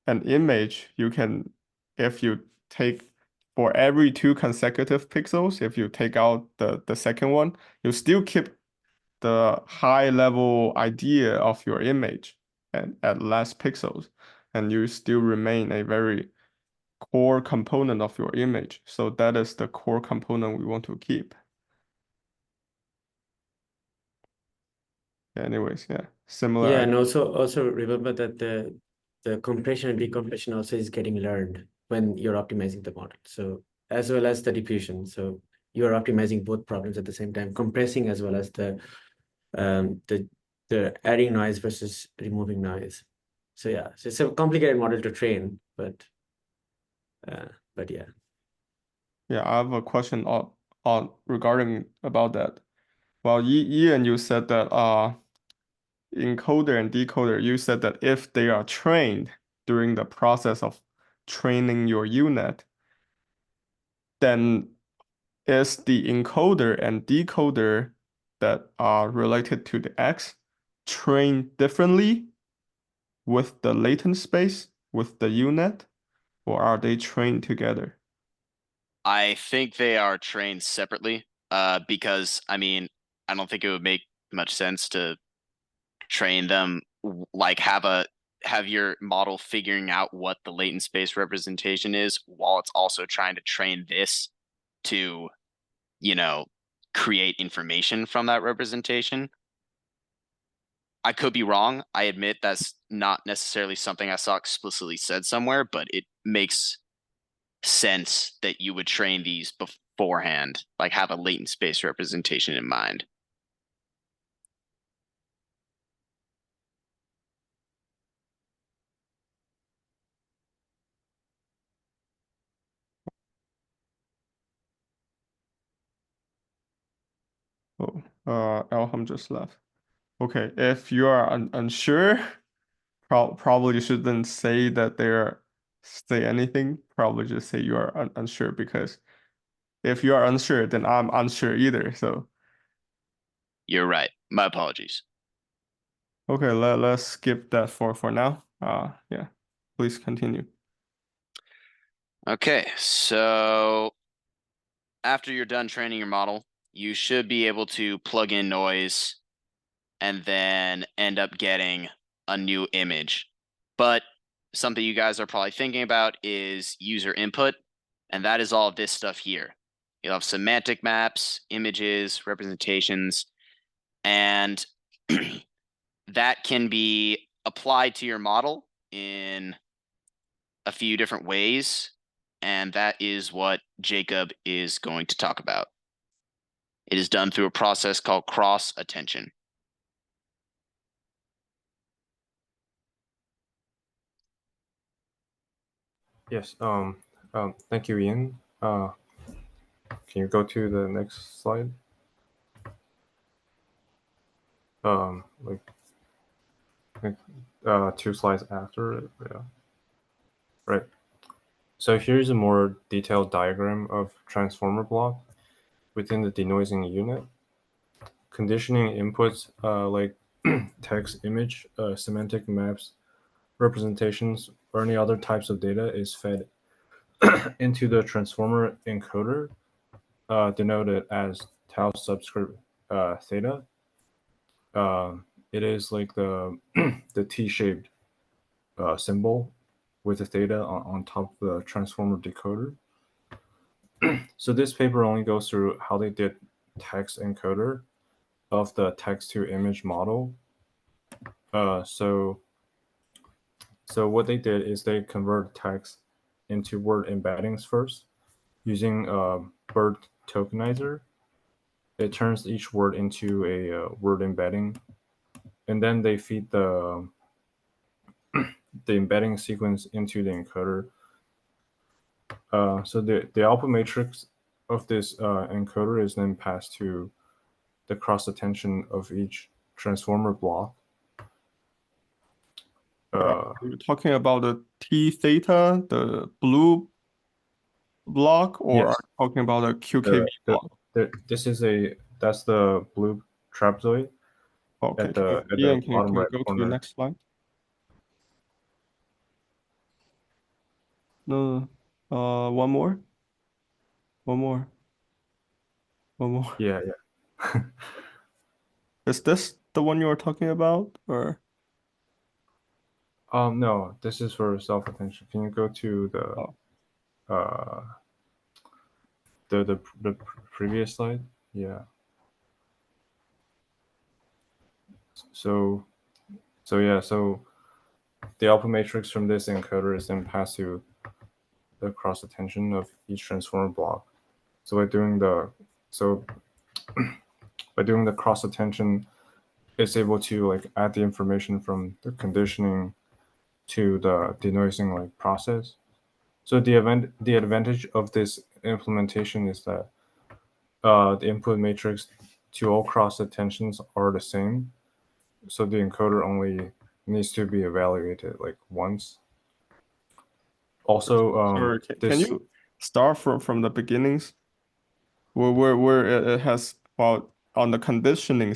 an image you can, if you take for every two consecutive pixels, if you take out the second one, you still keep the high level idea of your image and at less pixels, and you still remain a very core component of your image. So that is the core component we want to keep. Anyways, yeah, similar. Yeah, and also remember that the compression and decompression also is getting learned when you're optimizing the model. So as well as the diffusion. So you're optimizing both problems at the same time, compressing as well as the adding noise versus removing noise. So yeah, so it's a complicated model to train, but yeah. Yeah, I have a question on regarding about that. Well, Ian, you said that encoder and decoder, you said that if they are trained during the process of training your UNet, then is the encoder and decoder that are related to the X trained differently with the latent space, with the UNet, or are they trained together? I think they are trained separately, because I mean, I don't think it would make much sense to train them like have your model figuring out what the latent space representation is while it's also trying to train this to, create information from that representation. I could be wrong. I admit that's not necessarily something I saw explicitly said somewhere, but it makes sense that you would train these beforehand, like have a latent space representation in mind. Oh, Elham just left. Okay, if you are unsure, probably shouldn't say that say anything. Probably just say you are unsure, because if you are unsure, then I'm unsure either. So You're right. My apologies. okay, let's skip that for now. Yeah, please continue. Okay, so after you're done training your model, you should be able to plug in noise and then end up getting a new image. But something you guys are probably thinking about is user input, and that is all of this stuff here. You'll have semantic maps, images, representations, and that can be applied to your model in a few different ways, and that is what Jacob is going to talk about. It is done through a process called cross-attention. Yes. Thank you, Ian. Can you go to the next slide? Like 2 slides after it. Yeah. Right. So here's a more detailed diagram of transformer block within the denoising unit. Conditioning inputs like text, image, semantic maps, representations, or any other types of data is fed into the transformer encoder, denoted as tau subscript theta. It is like the the T-shaped symbol with the theta on top of the transformer decoder. So this paper only goes through how they did text encoder of the text to image model. So what they did is they convert text into word embeddings first using BERT tokenizer. It turns each word into a word embedding, and then they feed the embedding sequence into the encoder. So the output matrix of this encoder is then passed to the cross attention of each transformer block. You're talking about the T theta, the blue block, or Yes. are you talking about a QKV block? That's the blue trapezoid Okay, at the Ian, can bottom you right go to the corner. next slide? No, one more. Yeah. Is this the one you were talking about, or? No, this is for self-attention. Can you go to the previous slide? Yeah. So the output matrix from this encoder is then passed to the cross attention of each transformer block. So by doing the cross attention, it's able to like add the information from the conditioning to the denoising process. So the advantage of this implementation is that the input matrix to all cross attentions are the same. So the encoder only needs to be evaluated like once. Also, Sorry, can you start from the beginnings? Where it has, well, on the conditioning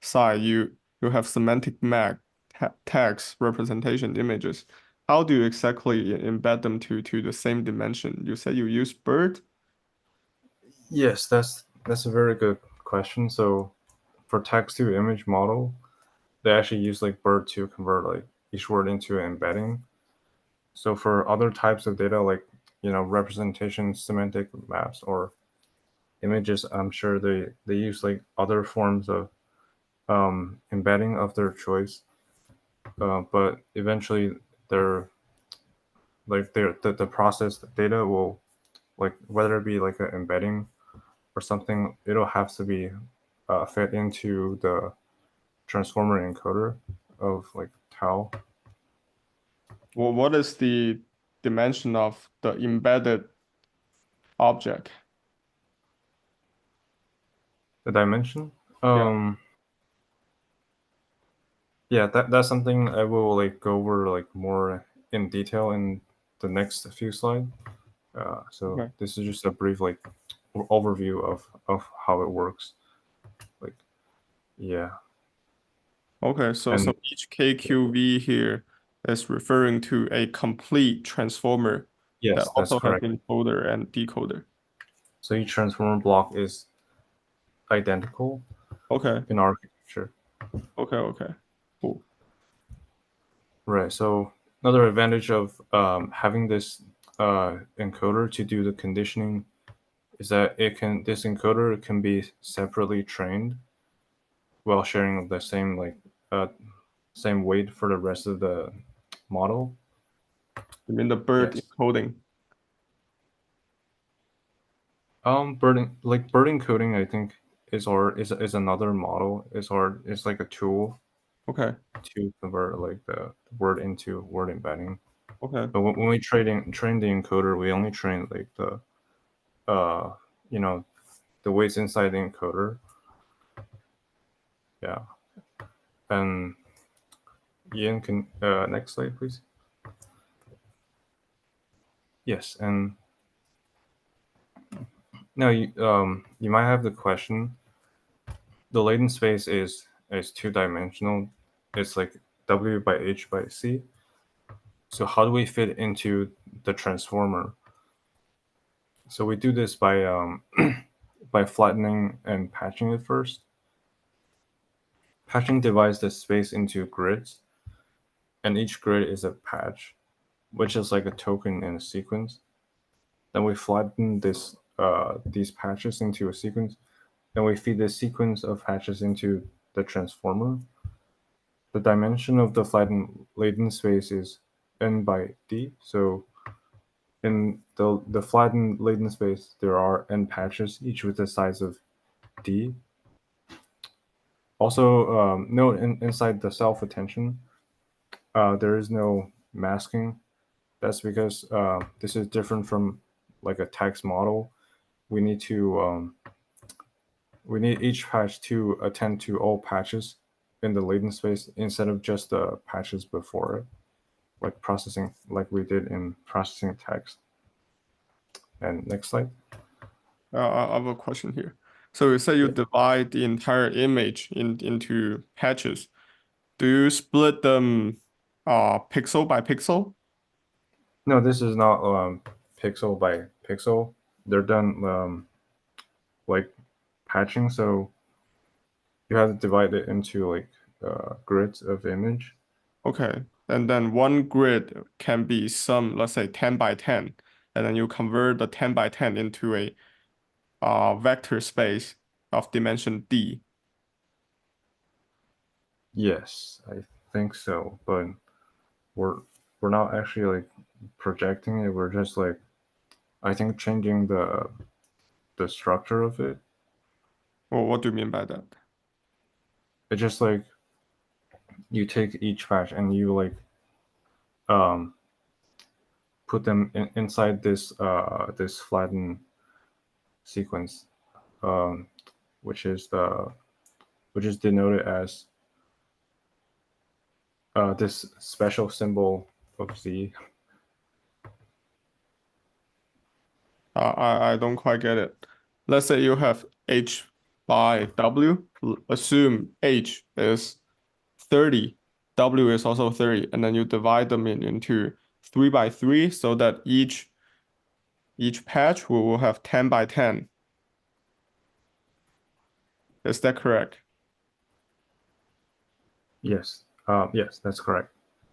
side, you have semantic map, text, representation, images. How do you exactly embed them to the same dimension? You said you use BERT? Yes, that's a very good question. So for text to image model, they actually use like BERT to convert like each word into an embedding. So for other types of data, like representation, semantic maps, or images, I'm sure they use like other forms of embedding of their choice. But eventually, the processed data will, like, whether it be like an embedding or something, it'll have to be fed into the transformer encoder of like tau. Well, what is the dimension of the embedded object? The dimension? Yeah. Yeah, that's something I will like go over like more in detail in the next few slides. So Okay. this is just a brief like overview of how it works. Like, yeah. Okay, so And each KQV here is referring to a complete transformer that yes, that's also has correct. encoder and decoder. So each transformer block is identical Okay, in architecture. okay, cool. Right. So another advantage of having this encoder to do the conditioning is that this encoder can be separately trained while sharing the same same weight for the rest of the model. You mean the BERT Yes. encoding? Bird encoding, I think is another model. It's like a tool Okay, to convert like the word into word embedding. Okay. But when we train the encoder, we only train like the the weights inside the encoder. Yeah. And Ian can next slide, please. Yes, and now you might have the question. The latent space is two-dimensional. It's like W by H by C. So how do we fit into the transformer? So we do this by by flattening and patching it first. Patching divides the space into grids, and each grid is a patch, which is like a token in a sequence. Then we flatten these patches into a sequence. Then we feed this sequence of patches into the transformer. The dimension of the flattened latent space is n by d. So in the flattened latent space, there are n patches, each with the size of d. Also, note inside the self-attention, there is no masking. That's because this is different from like a text model. We need each patch to attend to all patches in the latent space instead of just the patches before it, like we did in processing text. And next slide. I have a question here. So you say you divide the entire image into patches. Do you split them pixel by pixel? No, this is not pixel by pixel. They're done like patching, so you have to divide it into like grids of image. Okay. And then one grid can be some, let's say 10 by 10. And then you convert the 10 by 10 into a vector space of dimension D. Yes, I think so, but we're not actually like projecting it. We're just like, I think, changing the structure of it. Well, what do you mean by that? It's just like you take each patch and you like put them inside this this flattened sequence, which is denoted as this special symbol of Z. I don't quite get it. Let's say you have H by W. Assume H is 30, W is also 30, and then you divide them into 3 by 3 so that each patch will have 10 by 10. Is that correct? Yes, yes, that's correct.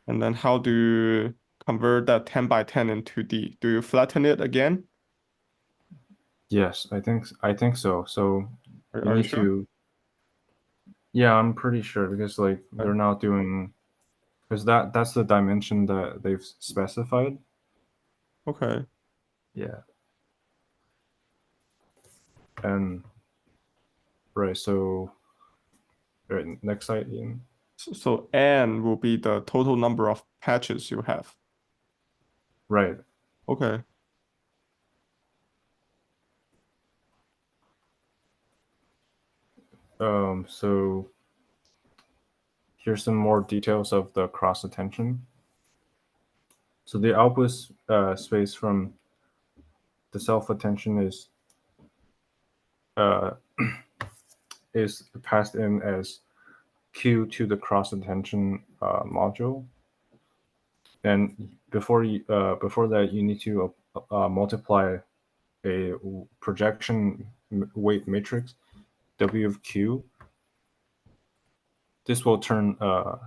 And then how do you convert that 10 by 10 into D? Do you flatten it again? Yes, I think so. So you Are you need sure? to. Yeah, I'm pretty sure because like they're not doing, because that's the dimension that they've specified. Okay. Yeah. And right, so right, next slide, Ian. So N will be the total number of patches you have. Right. Okay. So here's some more details of the cross attention. So the output space from the self attention is passed in as Q to the cross attention module. And before that, you need to multiply a projection weight matrix W of Q. This will turn so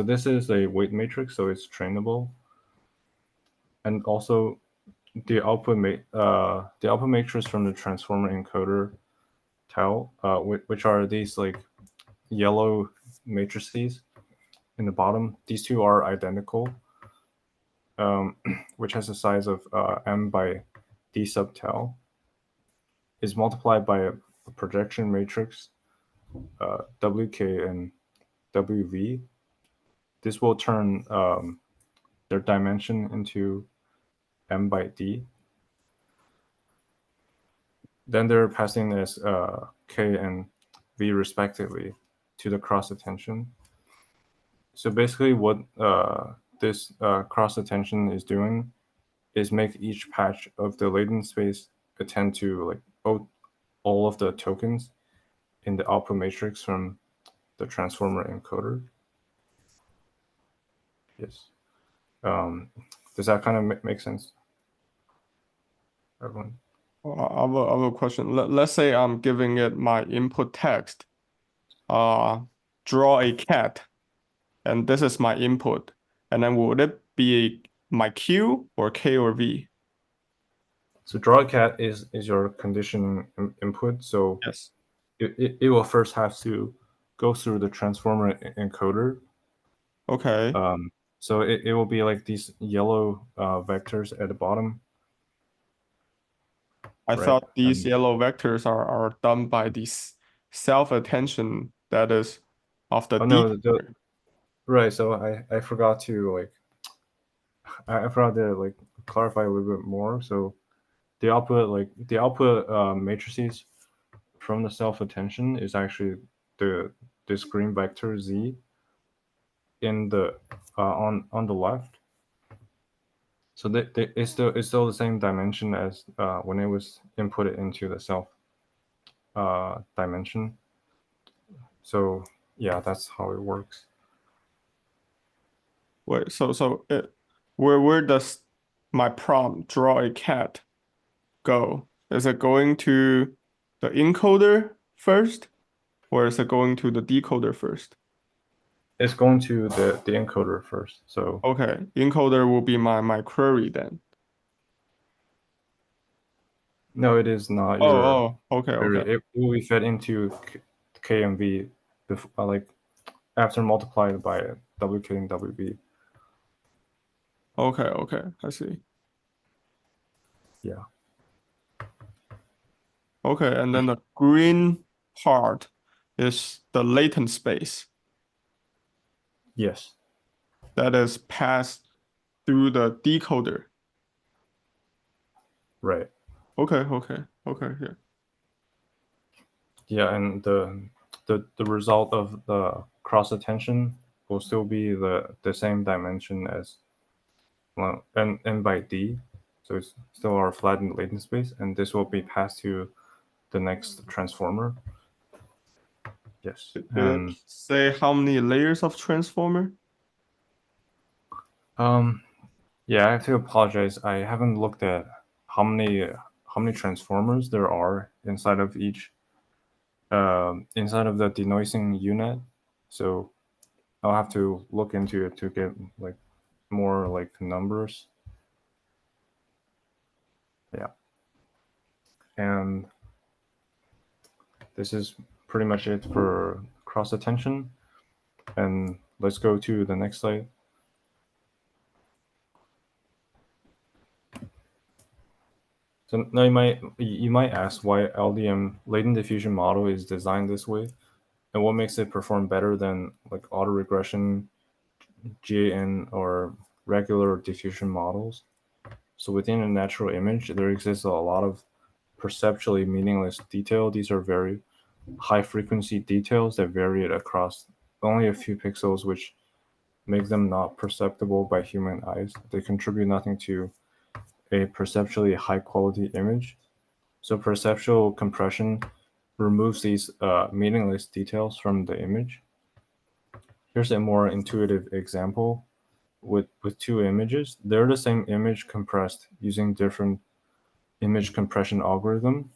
this is a weight matrix, so it's trainable. And also the output matrix from the transformer encoder tau, which are these like yellow matrices in the bottom. These two are identical, which has a size of m by d sub tau, is multiplied by a projection matrix wk and wv. this will turn their dimension into m by d. Then they're passing as k and v respectively to the cross attention. So basically what this cross attention is doing is make each patch of the latent space attend to like all of the tokens in the output matrix from the transformer encoder. Yes. Does that kind of make sense, everyone? I have a question. Let's say I'm giving it my input text, draw a cat, and this is my input. And then would it be my Q or K or V? So draw a cat is your conditioning input. So Yes. it will first have to go through the transformer encoder. Okay. So it will be like these yellow vectors at the bottom. I right? thought these yellow vectors are done by this self-attention that is of the Oh no, decoder. right. So I forgot to like I forgot to like clarify a little bit more. So the output matrices from the self-attention is actually this green vector z in the on the left. So it's still the same dimension as when it was inputted into the self dimension. So yeah, that's how it works. Wait, so where does my prompt draw a cat go? Is it going to the encoder first, or is it going to the decoder first? It's going to the encoder first. So Okay, encoder will be my query then. no, it is not. Okay, okay. It will be fed into K and V before, like after multiplied by WK and WB. Okay, I see. Yeah. Okay, and then the green part is the latent space Yes. that is passed through the decoder. Right. Okay, yeah. Yeah, and the result of the cross attention will still be the same dimension as well, n by d. So it's still our flattened latent space, and this will be passed to the next transformer. Yes. Did it say how many layers of transformer? Yeah, I have to apologize. I haven't looked at how many transformers there are inside of each inside of the denoising unit. So I'll have to look into it to get like more like numbers. Yeah. And this is pretty much it for cross attention. And let's go to the next slide. So now you might ask why LDM latent diffusion model is designed this way, and what makes it perform better than like autoregression, GAN, or regular diffusion models. So within a natural image, there exists a lot of perceptually meaningless detail. These are very high frequency details that vary across only a few pixels, which make them not perceptible by human eyes. They contribute nothing to a perceptually high quality image. So perceptual compression removes these meaningless details from the image. Here's a more intuitive example with two images. They're the same image compressed using different image compression algorithm.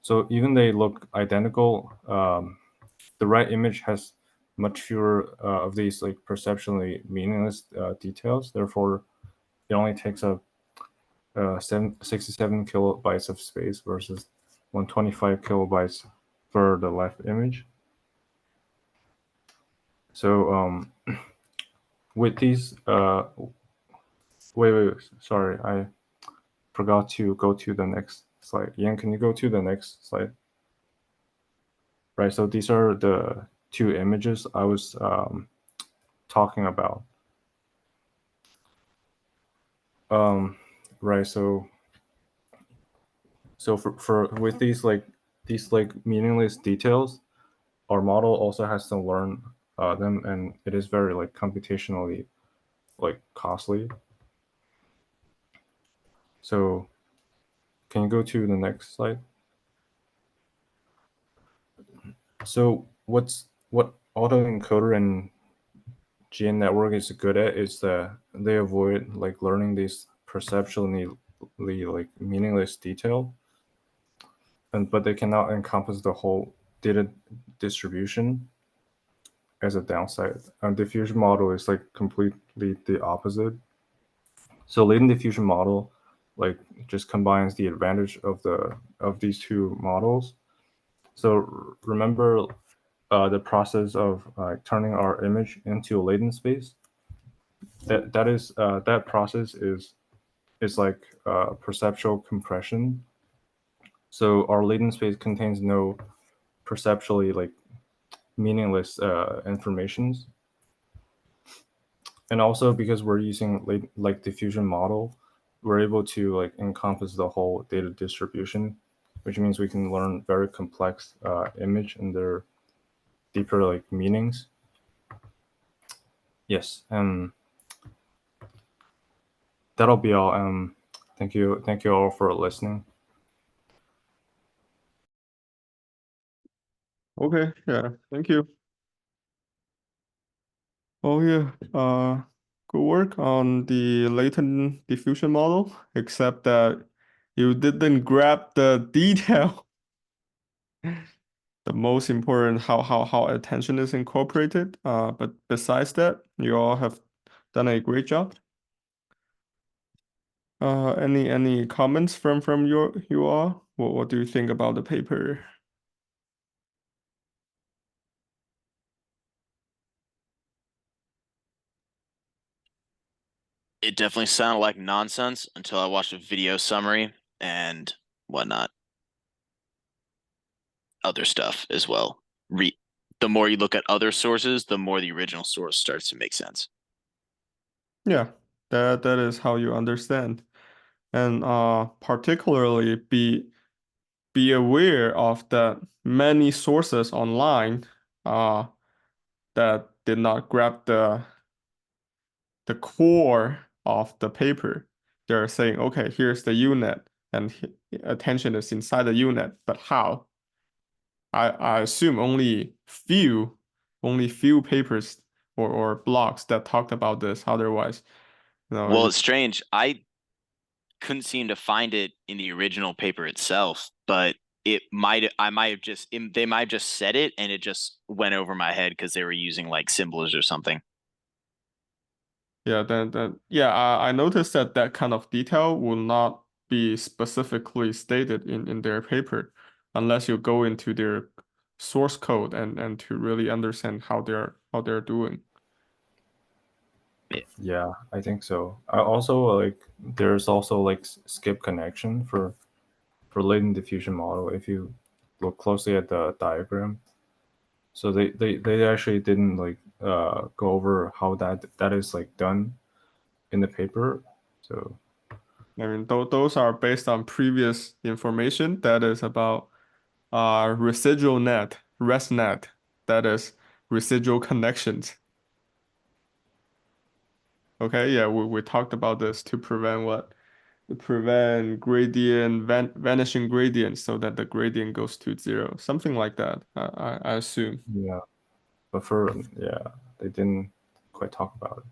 So even they look identical, the right image has much fewer of these like perceptually meaningless details. Therefore, it only takes up 67 kilobytes of space versus 125 kilobytes for the left image. So with these, wait, sorry, I forgot to go to the next slide. Ian, can you go to the next slide? Right, so these are the two images I was talking about. Right. So for with these meaningless details, our model also has to learn them, and it is very like computationally like costly. So can you go to the next slide? So what autoencoder and GN network is good at is that they avoid like learning these perceptually like meaningless detail, but they cannot encompass the whole data distribution as a downside. Diffusion model is like completely the opposite. So latent diffusion model like just combines the advantage of these two models. So remember the process of turning our image into a latent space. That process is like perceptual compression. So our latent space contains no perceptually like meaningless informations. And also because we're using like diffusion model, we're able to like encompass the whole data distribution, which means we can learn very complex image and their deeper like meanings. Yes, that'll be all. Thank you all for listening. Okay, yeah, thank you. Oh yeah, good work on the latent diffusion model, except that you didn't grab the detail. The most important how attention is incorporated. But besides that, you all have done a great job. Any comments from you all? What do you think about the paper? It definitely sounded like nonsense until I watched a video summary and whatnot. Other stuff as well. The more you look at other sources, the more the original source starts to make sense. Yeah, that is how you understand. And particularly be aware of that many sources online that did not grab the core of the paper. They're saying, okay, here's the unit, and attention is inside the unit, but how? I assume only few papers or blogs that talked about this. Otherwise, Well, it's strange. I couldn't seem to find it in the original paper itself, but they might have just said it and it just went over my head because they were using like symbols or something. Yeah, I noticed that kind of detail will not be specifically stated in their paper unless you go into their source code and to really understand how they're doing. Yeah, I think so. There's also like skip connection for latent diffusion model if you look closely at the diagram. So they actually didn't like go over how that is like done in the paper. So I mean, those are based on previous information that is about residual net, ResNet, that is residual connections. Okay, yeah, we talked about this to prevent what? To prevent gradient vanishing gradient so that the gradient goes to 0, something like that. I assume. yeah, they didn't quite talk about it.